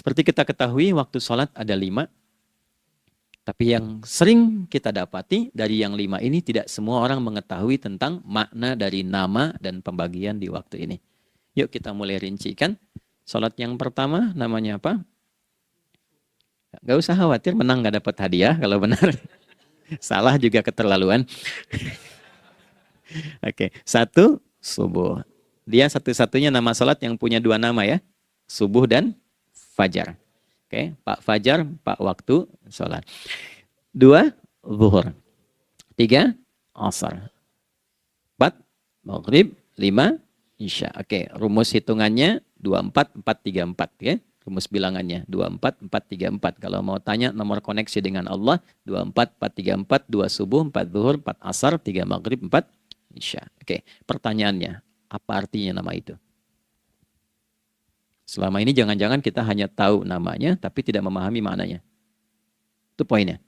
Seperti kita ketahui, waktu sholat ada 5. Tapi yang sering kita dapati dari yang 5 ini tidak semua orang mengetahui tentang makna dari nama dan pembagian di waktu ini. Yuk kita mulai rincikan. Sholat yang pertama namanya apa? Gak usah khawatir, menang gak dapat hadiah kalau benar. Salah juga keterlaluan. Oke, 1, subuh. Dia satu-satunya nama sholat yang punya 2 nama ya. Subuh dan fajar. Oke, Pak Fajar, Pak waktu sholat. 2, zuhur. 3, asar. 4, maghrib. 5, isya. Oke, rumus hitungannya 24, 4, 3, 4 ya. Rumus bilangannya 24, 4, 3, 4. Kalau mau tanya nomor koneksi dengan Allah, 24, 4, 3, 4, 2 subuh, 4 zuhur, 4 asar, 3 maghrib, 4 isya. Oke, pertanyaannya, apa artinya nama itu? Selama ini jangan-jangan kita hanya tahu namanya, tapi tidak memahami maknanya. Itu poinnya.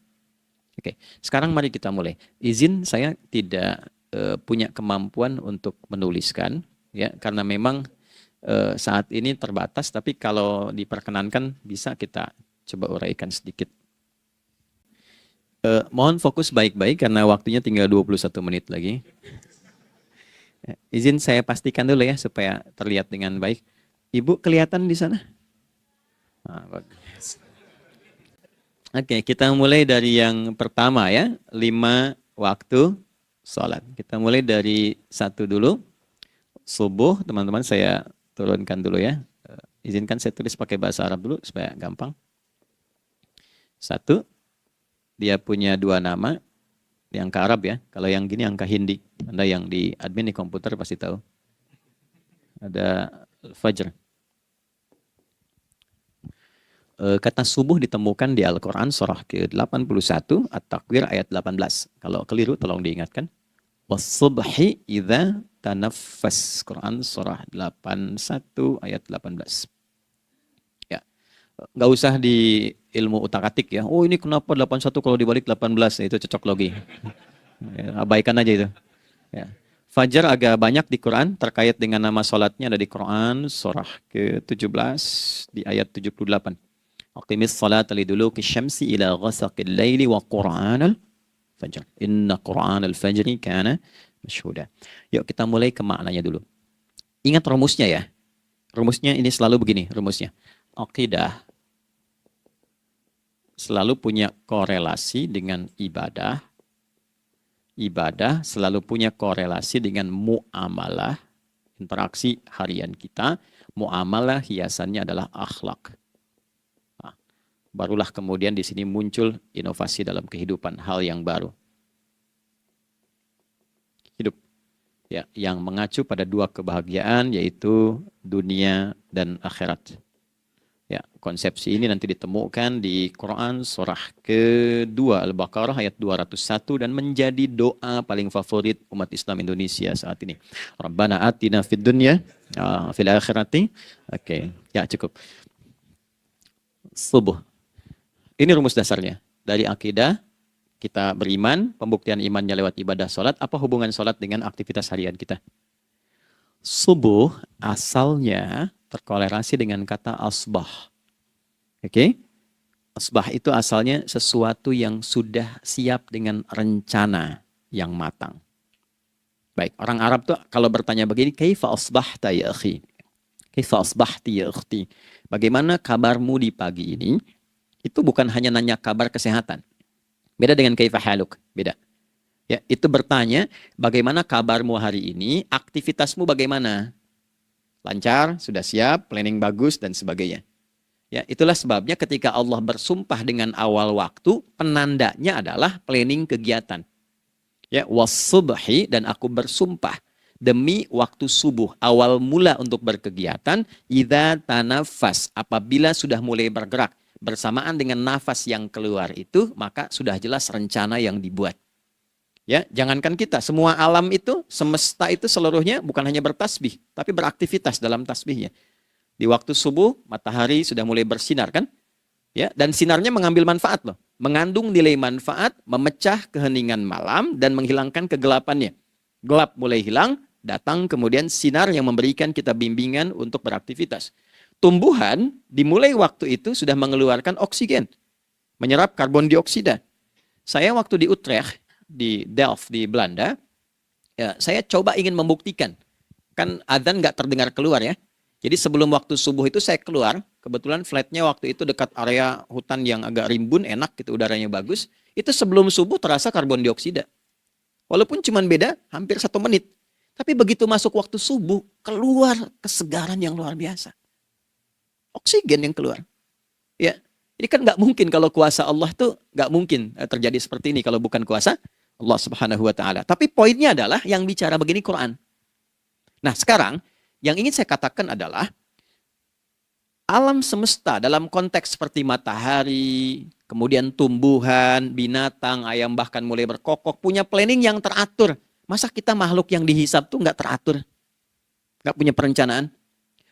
Oke, sekarang mari kita mulai. Izin saya tidak punya kemampuan untuk menuliskan, ya, karena memang saat ini terbatas, tapi kalau diperkenankan bisa kita coba uraikan sedikit. Mohon fokus baik-baik karena waktunya tinggal 21 menit lagi. Izin saya pastikan dulu ya supaya terlihat dengan baik. Ibu kelihatan di sana? Bagus. Oke, kita mulai dari yang pertama ya, 5 waktu sholat. Kita mulai dari 1 dulu. Subuh, teman-teman saya turunkan dulu ya. Izinkan saya tulis pakai bahasa Arab dulu supaya gampang. 1, dia punya 2 nama. Yang ke Arab ya. Kalau yang gini angka Hindi. Anda yang di admin di komputer pasti tahu. Ada Fajr. Kata subuh ditemukan di Al-Quran surah ke-81 At-Takwir ayat 18. Kalau keliru tolong diingatkan. Was-subhi idza tanaffas. Quran surah 81 ayat 18. Ya. Nggak usah di ilmu utak-atik ya. Oh ini kenapa 81 kalau dibalik 18? Itu cocok logi. Ya, abaikan aja itu. Ya. Fajar agak banyak di Quran terkait dengan nama sholatnya ada di Quran surah ke-17 di ayat 78. Aqimis salata liduluki syamsi ila ghasaqil laili wa qur'anal fajr. Inna qur'anal fajri kana masyhuda. Yuk kita mulai ke maknanya dulu. Ingat rumusnya ya. Rumusnya ini selalu begini rumusnya. Aqidah selalu punya korelasi dengan ibadah. Ibadah selalu punya korelasi dengan muamalah, interaksi harian kita. Muamalah hiasannya adalah akhlak. Barulah kemudian di sini muncul inovasi dalam kehidupan, hal yang baru. Hidup ya, yang mengacu pada 2 kebahagiaan yaitu dunia dan akhirat. Ya, konsepsi ini nanti ditemukan di Quran surah ke-2 Al-Baqarah ayat 201 dan menjadi doa paling favorit umat Islam Indonesia saat ini. Rabbana atina fid dunya fil akhirati. Oke, ya cukup. Subuh. Ini rumus dasarnya. Dari akidah, kita beriman, pembuktian imannya lewat ibadah sholat. Apa hubungan sholat dengan aktivitas harian kita? Subuh asalnya terkolerasi dengan kata asbah. Oke? Asbah itu asalnya sesuatu yang sudah siap dengan rencana yang matang. Baik, orang Arab tuh kalau bertanya begini, kaifa asbahta ya akhi? Kaifa asbahti ya ukhti? Bagaimana kabarmu di pagi ini? Itu bukan hanya nanya kabar kesehatan. Beda dengan kaifa haluk, beda. Ya, itu bertanya bagaimana kabarmu hari ini, aktivitasmu bagaimana? Lancar, sudah siap, planning bagus dan sebagainya. Ya, itulah sebabnya ketika Allah bersumpah dengan awal waktu, penandanya adalah planning kegiatan. Ya, was-subhi dan aku bersumpah demi waktu subuh, awal mula untuk berkegiatan, idza tanafas, apabila sudah mulai bergerak. Bersamaan dengan nafas yang keluar itu, maka sudah jelas rencana yang dibuat. Ya, jangankan kita, semua alam itu, semesta itu seluruhnya bukan hanya bertasbih, tapi beraktivitas dalam tasbihnya. Di waktu subuh, matahari sudah mulai bersinar kan? Ya, dan sinarnya mengambil manfaat loh. Mengandung nilai manfaat, memecah keheningan malam dan menghilangkan kegelapannya. Gelap mulai hilang, datang kemudian sinar yang memberikan kita bimbingan untuk beraktivitas. tumbuhan dimulai waktu itu sudah mengeluarkan oksigen, menyerap karbon dioksida. Saya waktu di Utrecht, di Delft, di Belanda, ya, saya coba ingin membuktikan. Kan adzan nggak terdengar keluar ya. Jadi sebelum waktu subuh itu saya keluar, kebetulan flatnya waktu itu dekat area hutan yang agak rimbun, enak gitu, udaranya bagus. Itu sebelum subuh terasa karbon dioksida. Walaupun cuma beda hampir 1 menit. Tapi begitu masuk waktu subuh, keluar kesegaran yang luar biasa. Oksigen yang keluar. Ya, ini kan nggak mungkin kalau kuasa Allah tuh nggak mungkin terjadi seperti ini kalau bukan kuasa Allah Subhanahu Wa Taala. Tapi poinnya adalah yang bicara begini Quran. Nah sekarang yang ingin saya katakan adalah alam semesta dalam konteks seperti matahari, kemudian tumbuhan, binatang, ayam bahkan mulai berkokok, punya planning yang teratur. Masa kita makhluk yang dihisab tuh nggak teratur? Nggak punya perencanaan?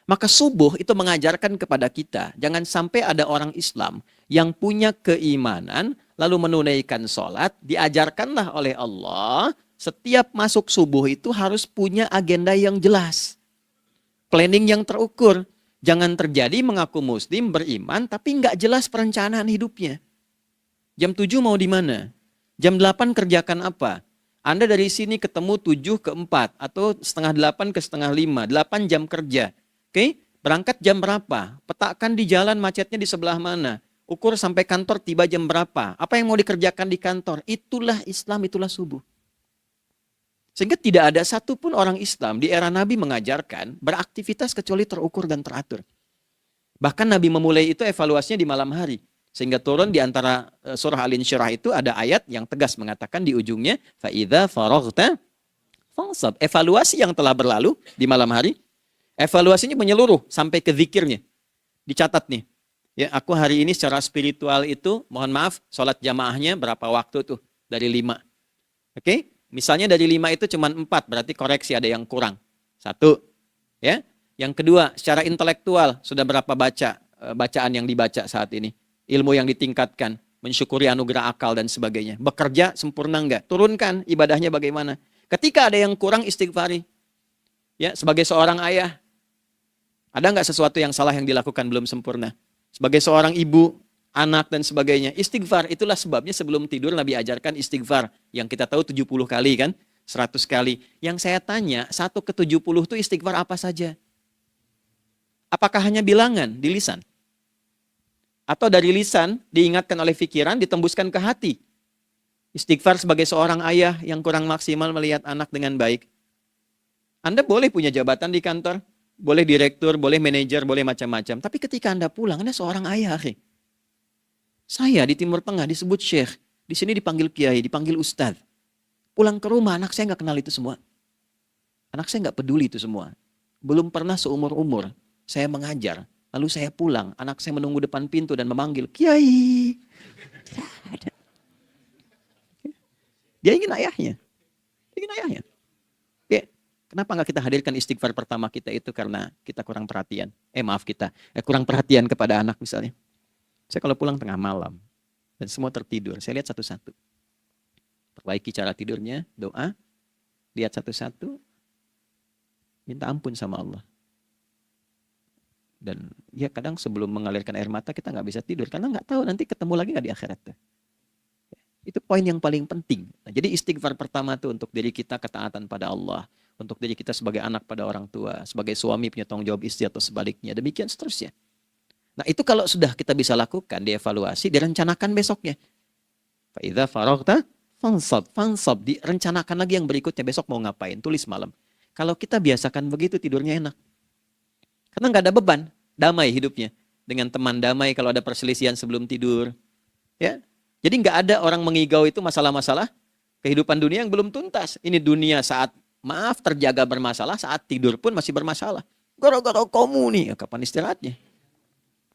Maka subuh itu mengajarkan kepada kita, jangan sampai ada orang Islam yang punya keimanan, lalu menunaikan sholat, diajarkanlah oleh Allah, setiap masuk subuh itu harus punya agenda yang jelas. Planning yang terukur. Jangan terjadi mengaku muslim, beriman, tapi nggak jelas perencanaan hidupnya. Jam 7 mau di mana? Jam 8 kerjakan apa? Anda dari sini ketemu 7 ke 4, atau setengah 8 ke setengah 5, 8 jam kerja. Oke? Berangkat jam berapa? Petakan di jalan macetnya di sebelah mana? Ukur sampai kantor tiba jam berapa? Apa yang mau dikerjakan di kantor? Itulah Islam, itulah subuh. Sehingga tidak ada satupun orang Islam di era Nabi mengajarkan beraktivitas kecuali terukur dan teratur. Bahkan Nabi memulai itu evaluasinya di malam hari. Sehingga turun di antara surah Al-Insyirah itu ada ayat yang tegas mengatakan di ujungnya, فَإِذَا فَرَغْتَ فَانْصَبْ. Evaluasi yang telah berlalu di malam hari, evaluasinya menyeluruh sampai ke zikirnya. Dicatat nih, ya aku hari ini secara spiritual itu, mohon maaf, sholat jamaahnya berapa waktu tuh? Dari 5. Oke? Misalnya dari 5 itu cuma 4, berarti koreksi ada yang kurang. 1. Ya. Yang kedua, secara intelektual sudah berapa bacaan yang dibaca saat ini? Ilmu yang ditingkatkan, mensyukuri anugerah akal dan sebagainya. Bekerja sempurna enggak? Turunkan ibadahnya bagaimana? Ketika ada yang kurang, istighfari. Ya, sebagai seorang ayah, ada enggak sesuatu yang salah yang dilakukan belum sempurna? Sebagai seorang ibu, anak dan sebagainya. Istighfar, itulah sebabnya sebelum tidur Nabi ajarkan istighfar. Yang kita tahu 70 kali kan, 100 kali. Yang saya tanya, 1 ke 70 itu istighfar apa saja? Apakah hanya bilangan di lisan? Atau dari lisan diingatkan oleh pikiran, ditembuskan ke hati? Istighfar sebagai seorang ayah yang kurang maksimal melihat anak dengan baik. Anda boleh punya jabatan di kantor, boleh direktur, boleh manajer, boleh macam-macam. Tapi ketika Anda pulang, Anda seorang ayah. Saya di Timur Tengah disebut syekh, di sini dipanggil kiai, dipanggil ustadz. Pulang ke rumah, anak saya nggak kenal itu semua. Anak saya nggak peduli itu semua. Belum pernah seumur-umur saya mengajar, lalu saya pulang, anak saya menunggu depan pintu dan memanggil, kiai. Dia ingin ayahnya. Ingin ayahnya. Oke. Kenapa nggak kita hadirkan istighfar pertama kita itu karena kita kurang perhatian. Kurang perhatian kepada anak misalnya. Saya kalau pulang tengah malam dan semua tertidur, saya lihat satu-satu. Perbaiki cara tidurnya, doa, lihat satu-satu, minta ampun sama Allah. Dan ya kadang sebelum mengalirkan air mata kita nggak bisa tidur karena nggak tahu nanti ketemu lagi nggak di akhirat. Itu poin yang paling penting. Nah, jadi istighfar pertama itu untuk diri kita ketaatan pada Allah, untuk diri kita sebagai anak pada orang tua, sebagai suami punya tanggung jawab istri atau sebaliknya, demikian seterusnya. Nah itu kalau sudah kita bisa lakukan, dievaluasi, direncanakan besoknya. Fa'idha faraghta fansab. Direncanakan lagi yang berikutnya, besok mau ngapain, tulis malam. Kalau kita biasakan begitu, tidurnya enak. Karena nggak ada beban, damai hidupnya. Dengan teman damai kalau ada perselisihan sebelum tidur. Ya, jadi nggak ada orang mengigau itu masalah-masalah kehidupan dunia yang belum tuntas. Ini dunia saat terjaga bermasalah, saat tidur pun masih bermasalah. Gara-gara kamu nih, kapan istirahatnya?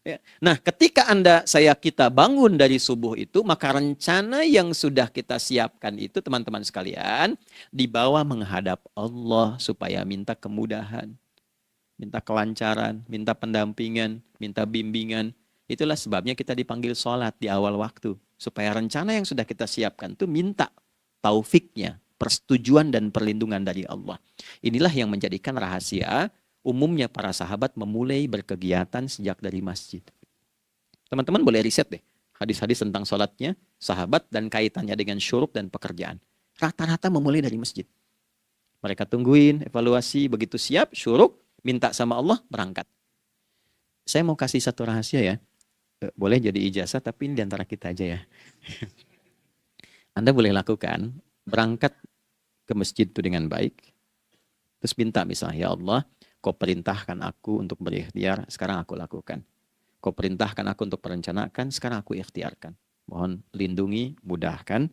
Ya. Nah, ketika kita bangun dari subuh itu, maka rencana yang sudah kita siapkan itu, teman-teman sekalian, dibawa menghadap Allah supaya minta kemudahan, minta kelancaran, minta pendampingan, minta bimbingan. Itulah sebabnya kita dipanggil sholat di awal waktu. Supaya rencana yang sudah kita siapkan itu minta taufiknya, persetujuan dan perlindungan dari Allah. Inilah yang menjadikan rahasia umumnya para sahabat memulai berkegiatan sejak dari masjid. Teman-teman boleh riset deh hadis-hadis tentang sholatnya sahabat dan kaitannya dengan syuruk dan pekerjaan. Rata-rata memulai dari masjid. Mereka tungguin, evaluasi, begitu siap, syuruk, minta sama Allah, berangkat. Saya mau kasih satu rahasia ya. Boleh jadi ijazah, tapi ini diantara kita aja ya. Anda boleh lakukan, berangkat ke masjid itu dengan baik. Terus minta misalnya, ya Allah, Kau perintahkan aku untuk berikhtiar, sekarang aku lakukan. Kau perintahkan aku untuk merencanakan, sekarang aku ikhtiarkan. Mohon lindungi, mudahkan,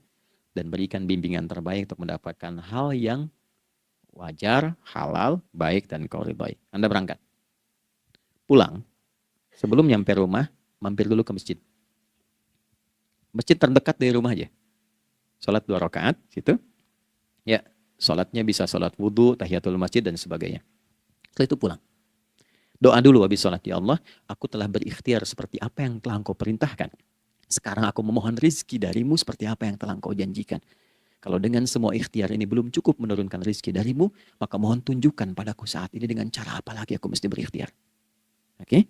dan berikan bimbingan terbaik untuk mendapatkan hal yang wajar, halal, baik, dan Kau ridhoi. Anda berangkat. Pulang, sebelum nyampe rumah, mampir dulu ke masjid. Masjid terdekat dari rumah aja. Sholat 2 rakaat, situ. Ya, sholatnya bisa sholat wudhu, tahiyatul masjid, dan sebagainya. Setelah itu pulang. Doa dulu habis sholat. Ya Allah, aku telah berikhtiar seperti apa yang telah Engkau perintahkan. Sekarang aku memohon rizki darimu seperti apa yang telah Engkau janjikan. Kalau dengan semua ikhtiar ini belum cukup menurunkan rizki darimu, maka mohon tunjukkan padaku saat ini dengan cara apa lagi aku mesti berikhtiar. Oke?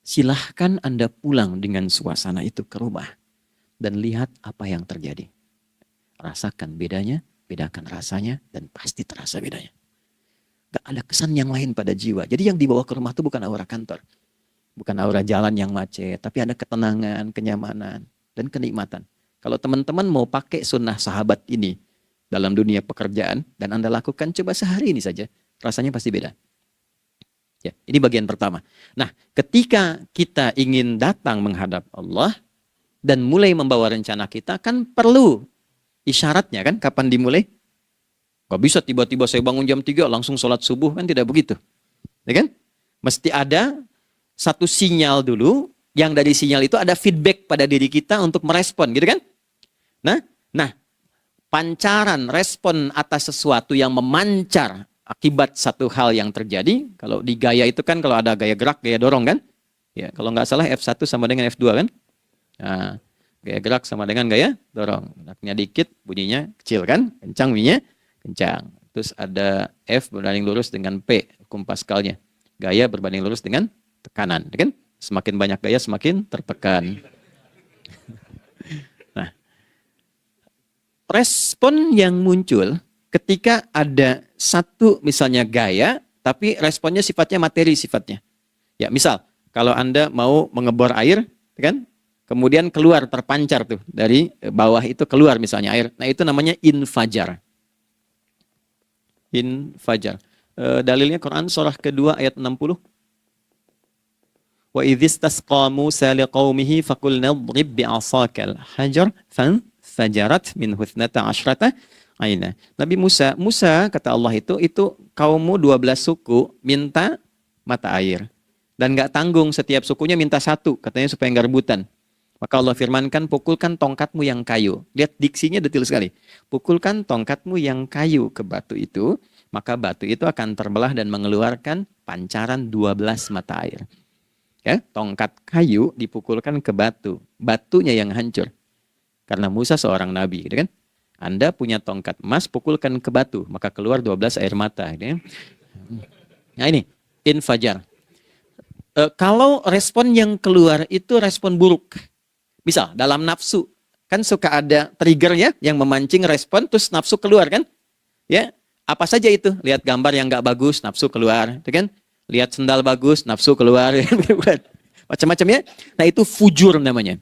Silahkan Anda pulang dengan suasana itu ke rumah. Dan lihat apa yang terjadi. Rasakan bedanya, bedakan rasanya, dan pasti terasa bedanya. Gak ada kesan yang lain pada jiwa. Jadi yang dibawa ke rumah itu bukan aura kantor. Bukan aura jalan yang macet. Tapi ada ketenangan, kenyamanan, dan kenikmatan. Kalau teman-teman mau pakai sunnah sahabat ini dalam dunia pekerjaan, dan Anda lakukan coba sehari ini saja, rasanya pasti beda. Ya, ini bagian pertama. Nah, ketika kita ingin datang menghadap Allah, dan mulai membawa rencana kita, kan perlu isyaratnya kan, kapan dimulai? Gak bisa tiba-tiba saya bangun jam 3 langsung sholat subuh, kan tidak begitu. Ya kan? Mesti ada satu sinyal dulu, yang dari sinyal itu ada feedback pada diri kita untuk merespon, gitu kan? Nah, pancaran respon atas sesuatu yang memancar akibat satu hal yang terjadi, kalau di gaya itu kan kalau ada gaya gerak, gaya dorong kan? Ya, kalau nggak salah F1 sama dengan F2 kan? Nah, gaya gerak sama dengan gaya dorong. Geraknya dikit, bunyinya kecil kan? Kencang bunyinya. Kencang. Terus ada F berbanding lurus dengan P, hukum Pascalnya. Gaya berbanding lurus dengan tekanan, kan? Semakin banyak gaya semakin tertekan. Nah, respon yang muncul ketika ada satu misalnya gaya, tapi responnya sifatnya materi sifatnya. Ya, misal kalau Anda mau mengebor air, kan? Kemudian keluar terpancar tuh dari bawah itu keluar misalnya air. Nah, itu namanya infajar. Infajar. Dalilnya Quran surah kedua ayat 60. Wa idzistasqa Musa liqaumihi faqulna idrib bi'asakal hajar fanfajarat minhu 12 aina. Nabi Musa kata Allah itu kaummu 12 suku minta mata air. Dan nggak tanggung setiap sukunya minta satu, katanya supaya nggak rebutan. Maka Allah firmankan, pukulkan tongkatmu yang kayu. Lihat diksinya detil sekali. Pukulkan tongkatmu yang kayu ke batu itu, maka batu itu akan terbelah dan mengeluarkan pancaran 12 mata air. Ya, tongkat kayu dipukulkan ke batu. Batunya yang hancur. Karena Musa seorang nabi, gitu kan? Anda punya tongkat emas, pukulkan ke batu, maka keluar 12 air mata. Gitu kan? Nah ini, infajar. Kalau respon yang keluar itu respon buruk. Misal dalam nafsu, kan suka ada triggernya yang memancing respon, terus nafsu keluar kan? Ya, apa saja itu? Lihat gambar yang nggak bagus, nafsu keluar, itu kan? Lihat sendal bagus, nafsu keluar, macam-macam ya. Nah itu fujur namanya,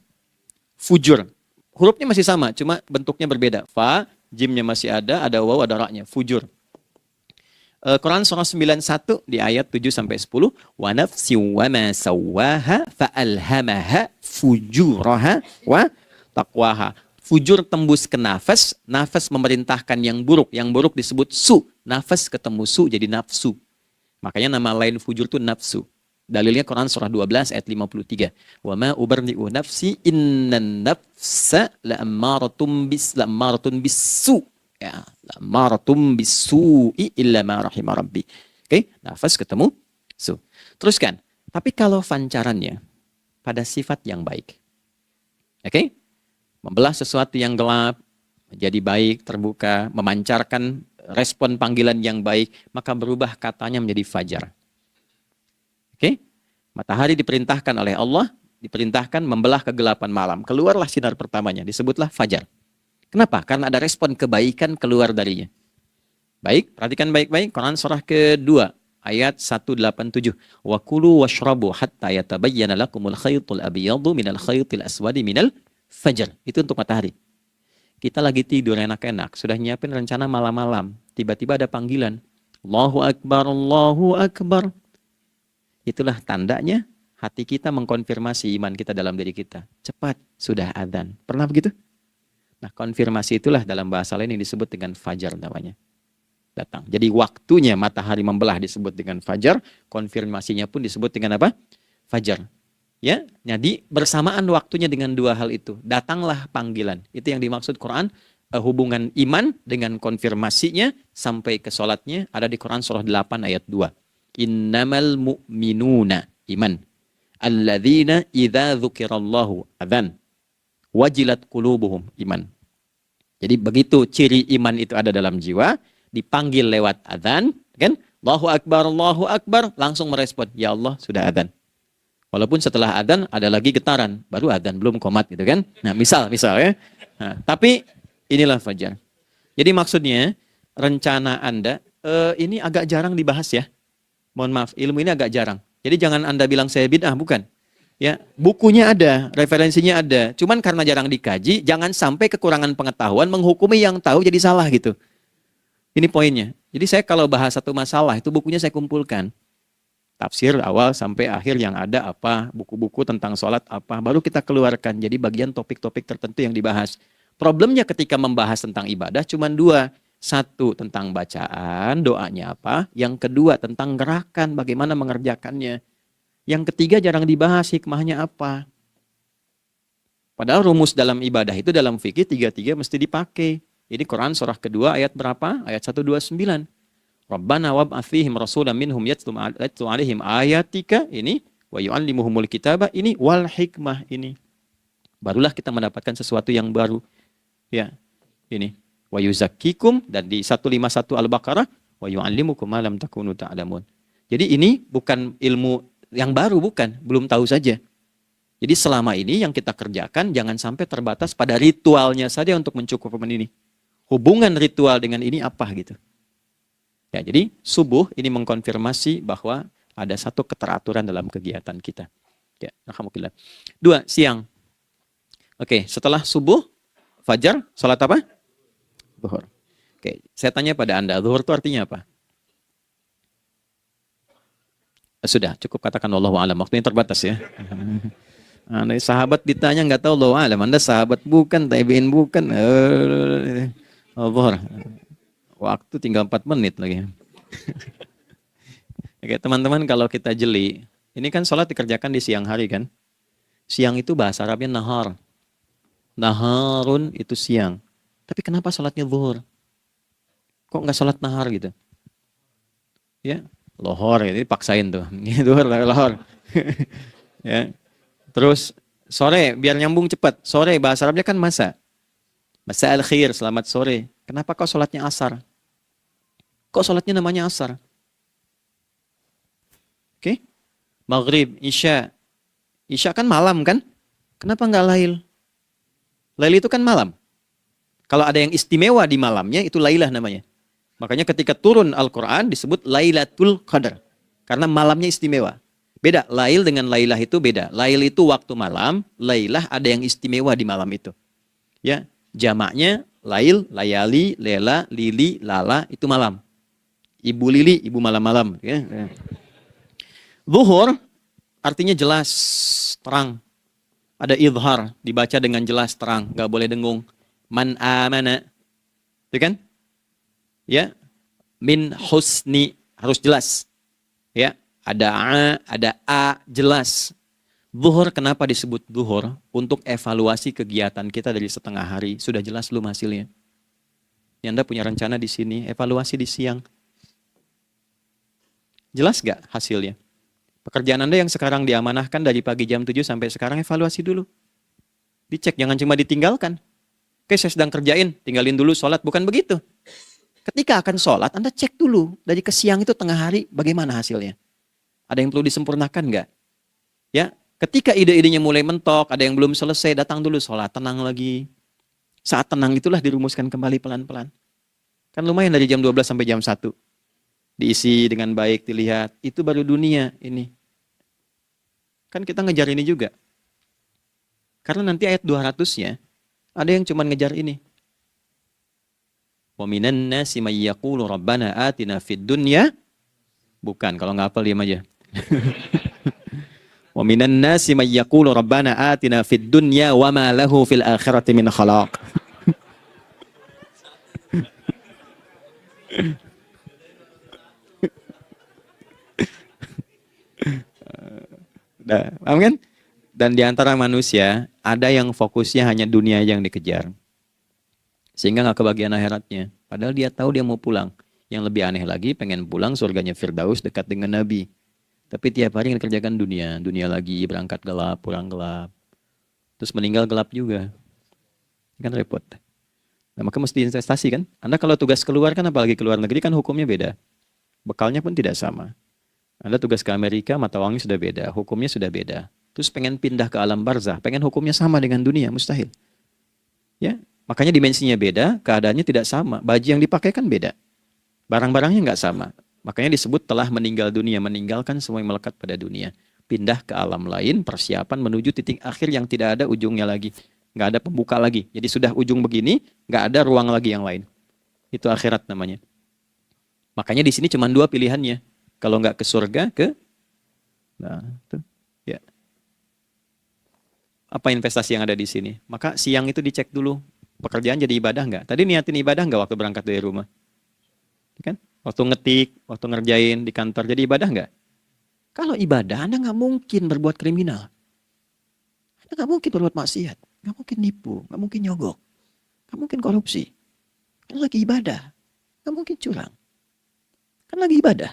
fujur. Hurufnya masih sama, cuma bentuknya berbeda. Fa, jimnya masih ada waw, ada ra-nya, fujur. Quran surah 91 di ayat 7-10. Wa nafsi wa ma sawwaha fa'alhamaha fujuraha wa taqwaha. Fujur tembus ke nafas, nafas memerintahkan yang buruk disebut su. Nafas ketemu su jadi nafsu. Makanya nama lain fujur itu nafsu. Dalilnya Quran surah 12 ayat 53. Wa ma ubarni'u nafsi innan nafsa la'ammaratun bisu. Ya, la'ammaratun bisu'i illa ma rahimah rabbi. Oke, nafas ketemu su. Teruskan. Tapi kalau pancarannya pada sifat yang baik. Oke? Membelah sesuatu yang gelap menjadi baik, terbuka, memancarkan respon panggilan yang baik, maka berubah katanya menjadi fajar. Oke? Matahari diperintahkan oleh Allah, diperintahkan membelah kegelapan malam. Keluarlah sinar pertamanya, disebutlah fajar. Kenapa? Karena ada respon kebaikan keluar darinya. Baik, perhatikan baik-baik. Quran surah kedua, ayat 187. Wa kulu washrabu hatta yatabayyana lakumul khaytul abyadu minal khaytil aswadi minal fajar. Itu untuk matahari. Kita lagi tidur enak-enak, sudah nyiapin rencana malam-malam. Tiba-tiba ada panggilan. Allahu Akbar, Allahu Akbar. Itulah tandanya hati kita mengkonfirmasi iman kita dalam diri kita. Cepat, sudah adzan. Pernah begitu? Nah, konfirmasi itulah dalam bahasa lain yang disebut dengan fajar namanya. Datang. Jadi waktunya matahari membelah disebut dengan fajar, konfirmasinya pun disebut dengan apa? Fajar. Ya, jadi bersamaan waktunya dengan dua hal itu. Datanglah panggilan. Itu yang dimaksud Quran, hubungan iman dengan konfirmasinya sampai ke sholatnya ada di Quran surah 8 ayat 2. Innamal mu'minuna iman. Alladzina idza dzukirallahu adzan. Wajilat qulubuhum iman. Jadi begitu ciri iman itu ada dalam jiwa, dipanggil lewat adzan, kan? Allahu Akbar, langsung merespon, ya Allah sudah adzan. Walaupun setelah adzan ada lagi getaran, baru adzan belum qomat gitu kan. Nah, misal ya. Nah, tapi inilah fajar. Jadi maksudnya rencana Anda ini agak jarang dibahas ya. Mohon maaf, ilmu ini agak jarang. Jadi jangan Anda bilang saya bid'ah, bukan. Ya, bukunya ada, referensinya ada. Cuman karena jarang dikaji, jangan sampai kekurangan pengetahuan menghukumi yang tahu jadi salah gitu. Ini poinnya. Jadi saya kalau bahas satu masalah, itu bukunya saya kumpulkan. Tafsir awal sampai akhir yang ada apa, buku-buku tentang sholat apa, baru kita keluarkan. Jadi bagian topik-topik tertentu yang dibahas. Problemnya ketika membahas tentang ibadah cuma dua. Satu tentang bacaan, doanya apa. Yang kedua tentang gerakan, bagaimana mengerjakannya. Yang ketiga jarang dibahas hikmahnya apa. Padahal rumus dalam ibadah itu dalam fikih tiga-tiga mesti dipakai. Ini Quran surah kedua ayat berapa? Ayat 129. Rabbana wab'ats fihim rasulan minhum yatlu 'alaihim ayatika ini wa yu'allimuhumul kitaba ini wal hikmah ini. Barulah kita mendapatkan sesuatu yang baru. Ya. Ini wa yuzakkikum dan di 151 Al-Baqarah wa yu'allimukum ma lam takunu ta'lamun. Jadi ini bukan ilmu yang baru, bukan, belum tahu saja. Jadi selama ini yang kita kerjakan jangan sampai terbatas pada ritualnya saja untuk mencukupkan ini. Hubungan ritual dengan ini apa gitu. Ya, jadi subuh ini mengkonfirmasi bahwa ada satu keteraturan dalam kegiatan kita. Ya, alhamdulillah. 2, siang. Oke, setelah subuh, fajar, salat apa? Zuhur. Oke, saya tanya pada Anda, zuhur itu artinya apa? Sudah, cukup katakan wallahu a'lam. Waktunya terbatas ya. Anda sahabat ditanya nggak tahu wallahu a'lam. Anda sahabat bukan, tabi'in bukan. Zuhur. Waktu tinggal 4 menit lagi. Oke, teman-teman kalau kita jeli, ini kan sholat dikerjakan di siang hari kan? Siang itu bahasa Arabnya nahar. Naharun itu siang. Tapi kenapa sholatnya zuhur? Kok nggak sholat nahar gitu? Ya, lohor ya, ini paksain tuh. Zuhur, lohor. Ya. Terus sore, biar nyambung cepat. Sore, bahasa Arabnya kan masa. Masa al-khir, selamat sore. Kenapa kau sholatnya asar? Kok sholatnya namanya asar? Oke? Maghrib, Isya. Isya kan malam kan? Kenapa nggak lail? Lail itu kan malam. Kalau ada yang istimewa di malamnya, itu lailah namanya. Makanya ketika turun Al-Quran disebut Lailatul Qadar. Karena malamnya istimewa. Beda, lail dengan lailah itu beda. Lail itu waktu malam, lailah ada yang istimewa di malam itu. Ya, jamaknya lail, layali, lela, lili, lala, itu malam. Ibu lili, ibu malam-malam. Ya. Zuhur artinya jelas, terang. Ada idhar, dibaca dengan jelas, terang. Gak boleh dengung. Man amana. Itu kan? Ya. Min husni. Harus jelas. Ya. Ada a, jelas. Zuhur kenapa disebut zuhur? Untuk evaluasi kegiatan kita dari setengah hari. Sudah jelas belum hasilnya? Ya, Anda punya rencana di sini, evaluasi di siang. Jelas gak hasilnya? Pekerjaan Anda yang sekarang diamanahkan dari pagi jam 7 sampai sekarang, evaluasi dulu. Dicek, jangan cuma ditinggalkan. Oke, saya sedang kerjain, tinggalin dulu sholat. Bukan begitu. Ketika akan sholat, Anda cek dulu dari ke siang itu tengah hari bagaimana hasilnya. Ada yang perlu disempurnakan nggak? Ya, ketika ide-idenya mulai mentok, ada yang belum selesai, datang dulu sholat, tenang lagi. Saat tenang itulah dirumuskan kembali pelan-pelan. Kan lumayan dari jam 12 sampai jam 1. Diisi dengan baik, dilihat. Itu baru dunia ini. Kan kita ngejar ini juga. Karena nanti ayat 200-nya, ada yang cuma ngejar ini. Wa minan nasi may yaqulu rabbana atina fid dunya. Bukan, kalau nggak hafal diam aja. Wa minan nasi may yaqulu rabbana atina fid dunya wa ma lahu fil akhirati min khalaq. Paham kan? Dan di antara manusia ada yang fokusnya hanya dunia yang dikejar. Sehingga nggak kebagian akhiratnya. Padahal dia tahu dia mau pulang. Yang lebih aneh lagi, pengen pulang surganya Firdaus dekat dengan Nabi. Tapi tiap hari yang dikerjakan dunia. Dunia lagi, berangkat gelap, pulang gelap. Terus meninggal gelap juga. Kan repot. Nah, maka mesti investasi kan. Anda kalau tugas keluar kan, apalagi keluar negeri kan hukumnya beda. Bekalnya pun tidak sama. Anda tugas ke Amerika, mata uangnya sudah beda. Hukumnya sudah beda. Terus pengen pindah ke alam barzah. Pengen hukumnya sama dengan dunia, mustahil. Ya, makanya dimensinya beda, keadaannya tidak sama. Baju yang dipakai kan beda. Barang-barangnya nggak sama. Makanya disebut telah meninggal dunia, meninggalkan semua yang melekat pada dunia. Pindah ke alam lain, persiapan menuju titik akhir yang tidak ada ujungnya lagi. Nggak ada pembuka lagi. Jadi sudah ujung begini, nggak ada ruang lagi yang lain. Itu akhirat namanya. Makanya di sini cuma dua pilihannya. Kalau nggak ke surga, nah, itu. Ya. Apa investasi yang ada di sini? Maka siang itu dicek dulu. Pekerjaan jadi ibadah nggak? Tadi niatin ibadah nggak waktu berangkat dari rumah? Kan? Waktu ngetik, waktu ngerjain di kantor, jadi ibadah nggak? Kalau ibadah, Anda nggak mungkin berbuat kriminal. Anda nggak mungkin berbuat maksiat. Nggak mungkin nipu, nggak mungkin nyogok. Nggak mungkin korupsi. Kan lagi ibadah. Nggak mungkin curang. Kan lagi ibadah.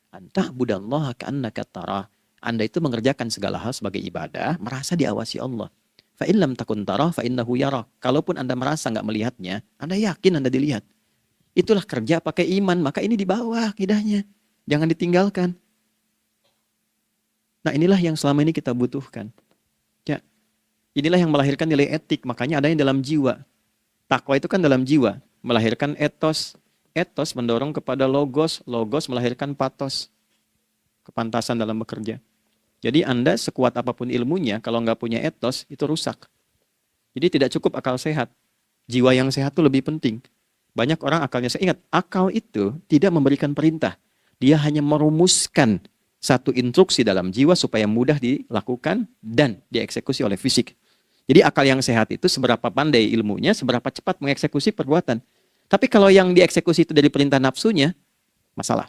Anta budallaha ka'annaka tarah. Anda itu mengerjakan segala hal sebagai ibadah, merasa diawasi Allah. Fa in lam takun tarah fa innahu yarah. Kalaupun Anda merasa nggak melihatnya, Anda yakin Anda dilihat. Itulah kerja pakai iman, maka ini di bawah akidahnya. Jangan ditinggalkan. Nah, inilah yang selama ini kita butuhkan. Ya. Inilah yang melahirkan nilai etik, makanya adanya dalam jiwa. Takwa itu kan dalam jiwa, melahirkan etos. Etos mendorong kepada logos, logos melahirkan patos. Kepantasan dalam bekerja. Jadi Anda sekuat apapun ilmunya, kalau nggak punya etos, itu rusak. Jadi tidak cukup akal sehat. Jiwa yang sehat itu lebih penting. Banyak orang akalnya, saya ingat, akal itu tidak memberikan perintah. Dia hanya merumuskan satu instruksi dalam jiwa supaya mudah dilakukan dan dieksekusi oleh fisik. Jadi akal yang sehat itu seberapa pandai ilmunya, seberapa cepat mengeksekusi perbuatan. Tapi kalau yang dieksekusi itu dari perintah nafsunya, masalah.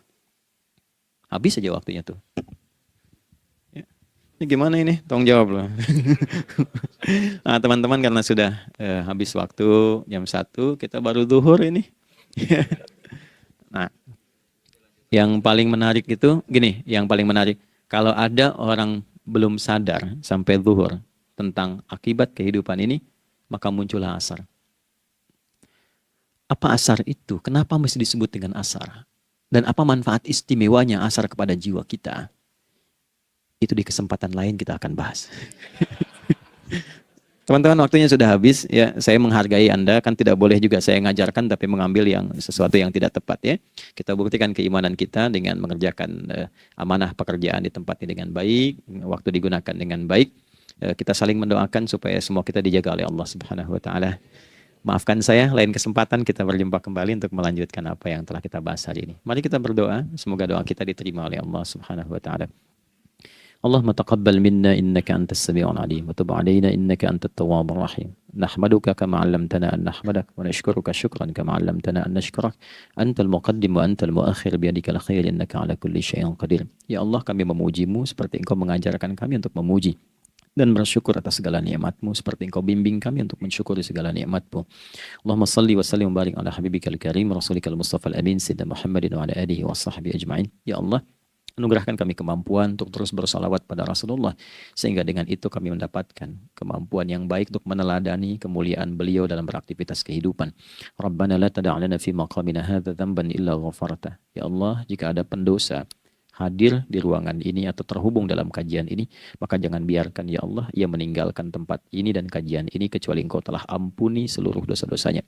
Habis saja waktunya tuh. Ya. Ini gimana ini? Tolong jawab loh. Nah, teman-teman karena sudah habis waktu jam 1, kita baru zuhur ini. Nah, yang paling menarik itu, gini, yang paling menarik. Kalau ada orang belum sadar sampai zuhur tentang akibat kehidupan ini, maka muncullah asar. Apa asar itu? Kenapa mesti disebut dengan asar? Dan apa manfaat istimewanya asar kepada jiwa kita? Itu di kesempatan lain kita akan bahas. Teman-teman, waktunya sudah habis. Ya, saya menghargai Anda, kan tidak boleh juga saya ngajarkan tapi mengambil yang sesuatu yang tidak tepat ya. Kita buktikan keimanan kita dengan mengerjakan amanah pekerjaan di tempat ini dengan baik, waktu digunakan dengan baik. Kita saling mendoakan supaya semua kita dijaga oleh Allah Subhanahu wa taala. Maafkan saya, lain kesempatan kita berjumpa kembali untuk melanjutkan apa yang telah kita bahas hari ini. Mari kita berdoa, semoga doa kita diterima oleh Allah Subhanahu wa taala. اللهم تقبل منا إنك أنت السميع العليم وتب علينا إنك أنت التواب الرحيم نحمدك كما علمتنا أن نحمدك ونشكرك شكرا كما علمتنا أن نشكرك أنت المقدم وأنت المؤخر بيدك الخير إنك على كل شيء قدير. Ya Allah, kami memujimu seperti Engkau mengajarkan kami untuk memuji dan bersyukur atas segala nikmat-Mu seperti Engkau bimbing kami untuk mensyukuri segala nikmat-Mu. Allahumma salli wa sallim wa barik ala habibikal karim rasulika al-mustafa al-amin sayyidina Muhammadin wa ala alihi wa sahbihi ajma'in. Ya Allah, Anugerahkan kami kemampuan untuk terus bersalawat pada Rasulullah, sehingga dengan itu kami mendapatkan kemampuan yang baik untuk meneladani kemuliaan beliau dalam beraktivitas kehidupan. Rabbana la tada'lana fi maqamina hadza dzamban illa ghafarta. Ya Allah, jika ada pendosa hadir di ruangan ini atau terhubung dalam kajian ini, maka jangan biarkan ya Allah ia meninggalkan tempat ini dan kajian ini kecuali Engkau telah ampuni seluruh dosa-dosanya.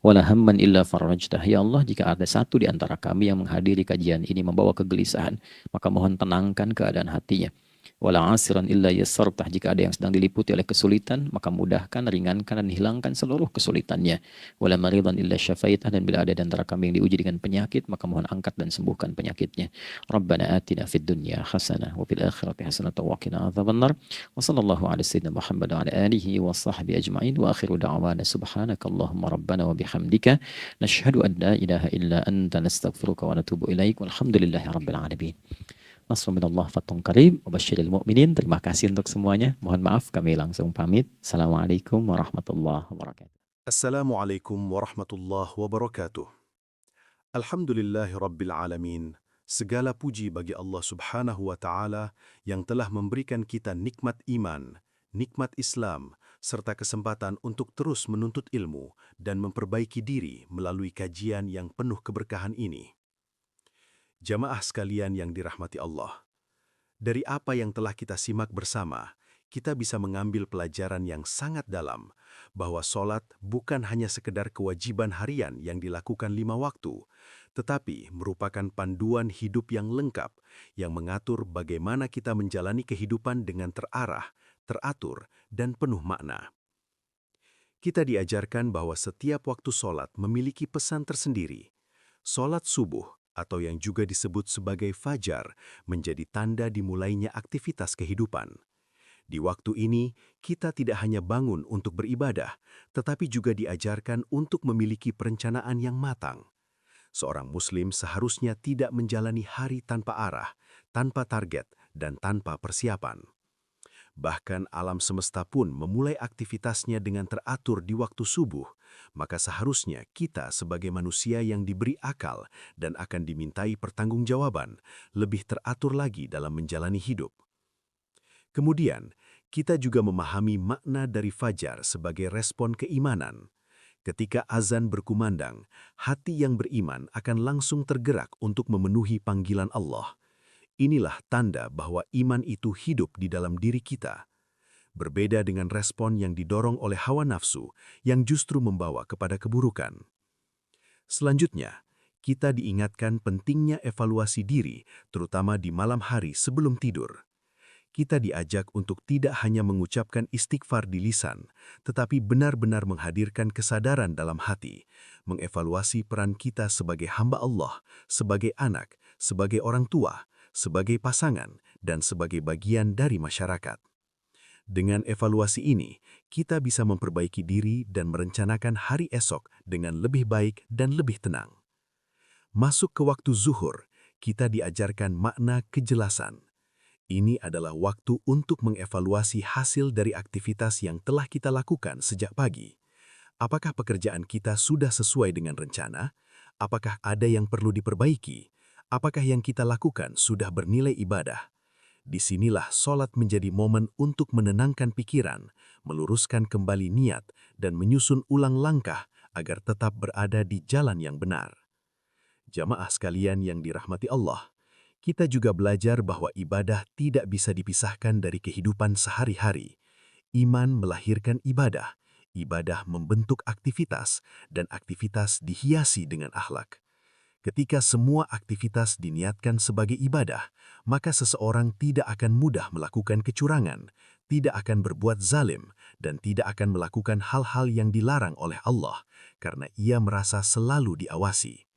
Wala hamman illa farajtah. Ya Allah, jika ada satu di antara kami yang menghadiri kajian ini membawa kegelisahan, maka mohon tenangkan keadaan hatinya. Wala asiran illa yassartah. Jika ada yang sedang diliputi oleh kesulitan, maka mudahkan, ringankan, dan hilangkan seluruh kesulitannya. Wala maridan illa syafaitah. Dan bila ada di antara kami yang diuji dengan penyakit, maka mohon angkat dan sembuhkan penyakitnya. Rabbana atina fid dunya hasanah wa fil akhirati hasanah wa qina adzabannar. Wa sallallahu ala sayyidina Muhammad wa ala alihi wa sahbihi ajma'in. Wa akhiru da'wana subhanakallahumma rabbana wa bihamdika nashhadu an la ilaha illa anta nastaghfiruka wa natubu ilaik. Walhamdulillahi rabbil alamin. Nasrun minallah fathun qarib wa basyiril mu'minin. Terima kasih untuk semuanya. Mohon maaf kami langsung pamit. Assalamualaikum warahmatullahi wabarakatuh. Assalamualaikum warahmatullahi wabarakatuh. Alhamdulillahi rabbil alamin. Segala puji bagi Allah Subhanahu wa Ta'ala yang telah memberikan kita nikmat iman, nikmat Islam, serta kesempatan untuk terus menuntut ilmu dan memperbaiki diri melalui kajian yang penuh keberkahan ini. Jamaah sekalian yang dirahmati Allah, dari apa yang telah kita simak bersama, kita bisa mengambil pelajaran yang sangat dalam bahwa sholat bukan hanya sekedar kewajiban harian yang dilakukan 5 waktu, tetapi merupakan panduan hidup yang lengkap yang mengatur bagaimana kita menjalani kehidupan dengan terarah, teratur, dan penuh makna. Kita diajarkan bahwa setiap waktu sholat memiliki pesan tersendiri. Sholat subuh, atau yang juga disebut sebagai fajar, menjadi tanda dimulainya aktivitas kehidupan. Di waktu ini, kita tidak hanya bangun untuk beribadah, tetapi juga diajarkan untuk memiliki perencanaan yang matang. Seorang Muslim seharusnya tidak menjalani hari tanpa arah, tanpa target, dan tanpa persiapan. Bahkan alam semesta pun memulai aktivitasnya dengan teratur di waktu subuh, maka seharusnya kita sebagai manusia yang diberi akal dan akan dimintai pertanggungjawaban, lebih teratur lagi dalam menjalani hidup. Kemudian, kita juga memahami makna dari fajar sebagai respon keimanan. Ketika azan berkumandang, hati yang beriman akan langsung tergerak untuk memenuhi panggilan Allah. Inilah tanda bahwa iman itu hidup di dalam diri kita. Berbeda dengan respon yang didorong oleh hawa nafsu yang justru membawa kepada keburukan. Selanjutnya, kita diingatkan pentingnya evaluasi diri, terutama di malam hari sebelum tidur. Kita diajak untuk tidak hanya mengucapkan istighfar di lisan, tetapi benar-benar menghadirkan kesadaran dalam hati, mengevaluasi peran kita sebagai hamba Allah, sebagai anak, sebagai orang tua, sebagai pasangan, dan sebagai bagian dari masyarakat. Dengan evaluasi ini, kita bisa memperbaiki diri dan merencanakan hari esok dengan lebih baik dan lebih tenang. Masuk ke waktu zuhur, kita diajarkan makna kejelasan. Ini adalah waktu untuk mengevaluasi hasil dari aktivitas yang telah kita lakukan sejak pagi. Apakah pekerjaan kita sudah sesuai dengan rencana? Apakah ada yang perlu diperbaiki? Apakah yang kita lakukan sudah bernilai ibadah? Disinilah sholat menjadi momen untuk menenangkan pikiran, meluruskan kembali niat, dan menyusun ulang langkah agar tetap berada di jalan yang benar. Jamaah sekalian yang dirahmati Allah, kita juga belajar bahwa ibadah tidak bisa dipisahkan dari kehidupan sehari-hari. Iman melahirkan ibadah, ibadah membentuk aktivitas, dan aktivitas dihiasi dengan akhlak. Ketika semua aktivitas diniatkan sebagai ibadah, maka seseorang tidak akan mudah melakukan kecurangan, tidak akan berbuat zalim, dan tidak akan melakukan hal-hal yang dilarang oleh Allah, karena ia merasa selalu diawasi.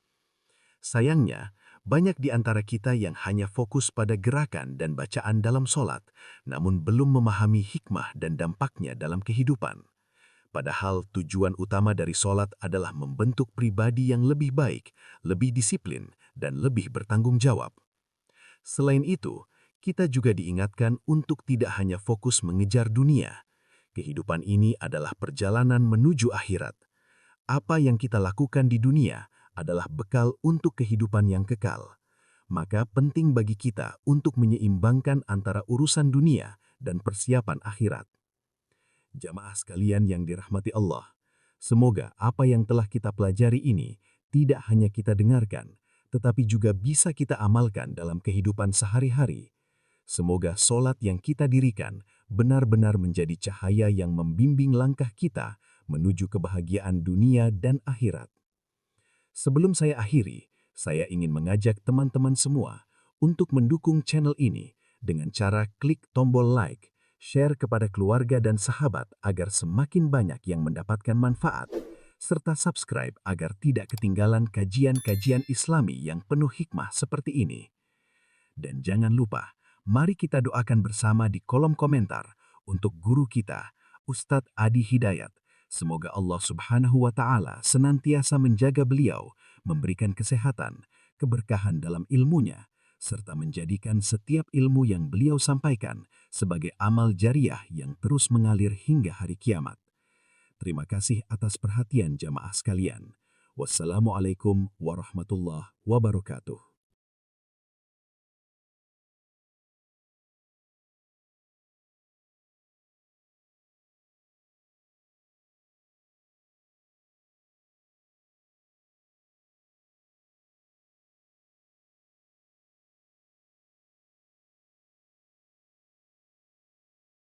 Sayangnya, banyak di antara kita yang hanya fokus pada gerakan dan bacaan dalam sholat, namun belum memahami hikmah dan dampaknya dalam kehidupan. Padahal tujuan utama dari sholat adalah membentuk pribadi yang lebih baik, lebih disiplin, dan lebih bertanggung jawab. Selain itu, kita juga diingatkan untuk tidak hanya fokus mengejar dunia. Kehidupan ini adalah perjalanan menuju akhirat. Apa yang kita lakukan di dunia adalah bekal untuk kehidupan yang kekal. maka penting bagi kita untuk menyeimbangkan antara urusan dunia dan persiapan akhirat. Jamaah sekalian yang dirahmati Allah, semoga apa yang telah kita pelajari ini tidak hanya kita dengarkan, tetapi juga bisa kita amalkan dalam kehidupan sehari-hari. Semoga solat yang kita dirikan benar-benar menjadi cahaya yang membimbing langkah kita menuju kebahagiaan dunia dan akhirat. Sebelum saya akhiri, saya ingin mengajak teman-teman semua untuk mendukung channel ini dengan cara klik tombol like, share kepada keluarga dan sahabat agar semakin banyak yang mendapatkan manfaat, serta subscribe agar tidak ketinggalan kajian-kajian Islami yang penuh hikmah seperti ini. Dan jangan lupa, mari kita doakan bersama di kolom komentar untuk guru kita, Ustadz Adi Hidayat. Semoga Allah Subhanahu wa Ta'ala senantiasa menjaga beliau, memberikan kesehatan, keberkahan dalam ilmunya, serta menjadikan setiap ilmu yang beliau sampaikan sebagai amal jariah yang terus mengalir hingga hari kiamat. Terima kasih atas perhatian jamaah sekalian. Wassalamualaikum warahmatullahi wabarakatuh.